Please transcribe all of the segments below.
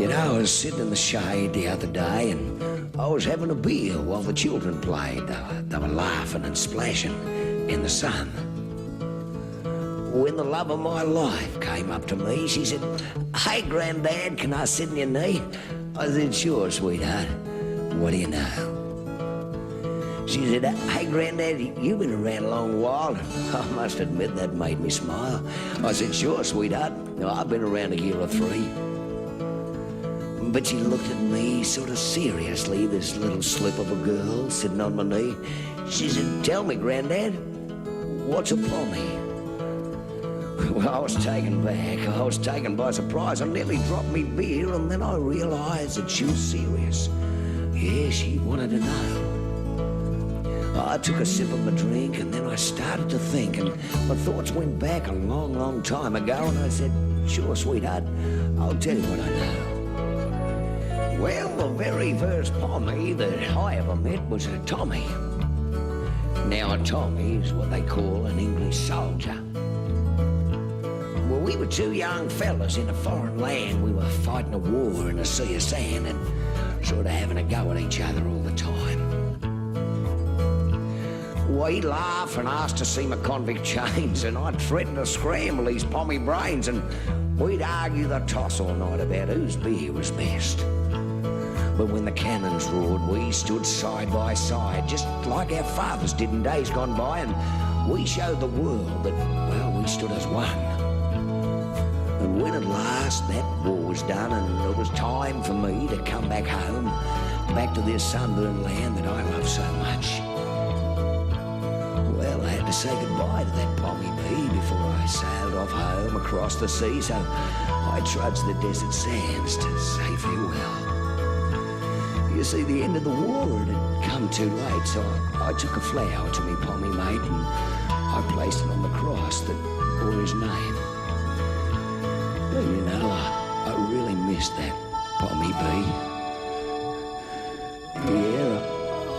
You know, I was sitting in the shade the other day and I was having a beer while the children played. They were laughing and splashing in the sun. When the love of my life came up to me, she said, "Hey, Grandad, can I sit in your knee?" I said, "Sure, sweetheart. What do you know?" She said, "Hey, Grandad, you've been around a long while." I must admit that made me smile. I said, "Sure, sweetheart. I've been around a year or three." But she looked at me sort of seriously, this little slip of a girl sitting on my knee. She said, "Tell me, Grandad, what's a pommy?" Well, I was taken back. I was taken by surprise. I nearly dropped me beer, and then I realised that she was serious. Yeah, she wanted to know. I took a sip of my drink, and then I started to think, and my thoughts went back a long, long time ago, and I said, "Sure, sweetheart, I'll tell you what I know." Well, the very first pommy that I ever met was a Tommy. Now, a Tommy is what they call an English soldier. Well, we were two young fellas in a foreign land. We were fighting a war in a sea of sand and sort of having a go at each other all the time. Well, he'd laugh and ask to see my convict chains, and I'd threaten to scramble his pommy brains, and we'd argue the toss all night about whose beer was best. But when the cannons roared, we stood side by side, just like our fathers did in days gone by, and we showed the world that, well, we stood as one. And when at last that war was done and it was time for me to come back home, back to this sunburned land that I love so much, well, I had to say goodbye to that pommy bee before I sailed off home across the sea, so I trudged the desert sands to say farewell. You see, the end of the war had come too late, so I took a flower to me pommy mate and I placed it on the cross that bore his name. And you know, I really missed that pommy bee. Yeah,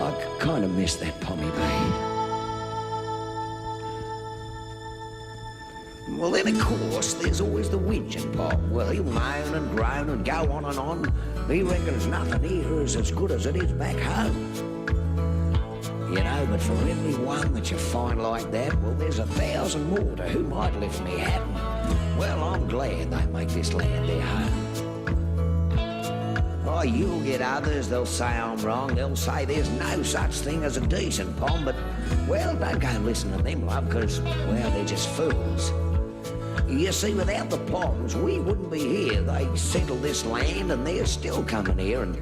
I kind of missed that pommy bee. Well, then, of course, there's always the whinging Pom. Well, he'll moan and groan and go on and on. He reckons nothing here is as good as it is back home. You know, but for every one that you find like that, well, there's 1,000 more to whom I'd lift me hat. And, well, I'm glad they make this land their home. Oh, you'll get others, they'll say I'm wrong. They'll say there's no such thing as a decent Pom, but, well, don't go and listen to them, love, because, well, they're just fools. You see, without the Poms, we wouldn't be here. They settled this land and they're still coming here. And,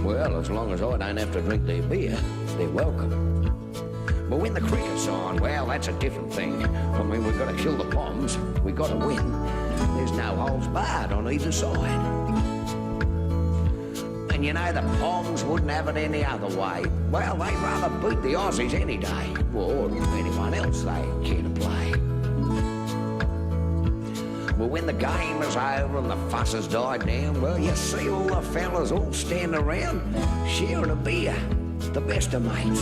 well, as long as I don't have to drink their beer, they're welcome. But when the cricket's on, well, that's a different thing. I mean, we've got to kill the Poms. We've got to win. There's no holds barred on either side. And you know, the Poms wouldn't have it any other way. Well, they'd rather beat the Aussies any day, or anyone else they care to play. Well, when the game is over and the fuss has died down, well, you see all the fellas all standing around, sharing a beer, the best of mates.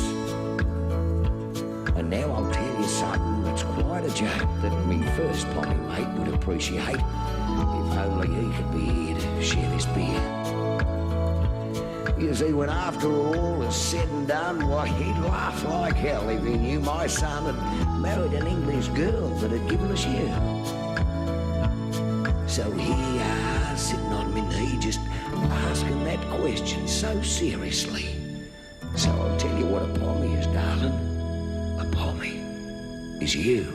And now I'll tell you something that's quite a joke that me first pommy mate would appreciate, if only he could be here to share this beer. You see, when after all is said and done, why, he'd laugh like hell if he knew my son had married an English girl that had given us you. So here you are, sitting on my knee, just asking that question so seriously. So I'll tell you what a pommy is, darling. A pommy is you.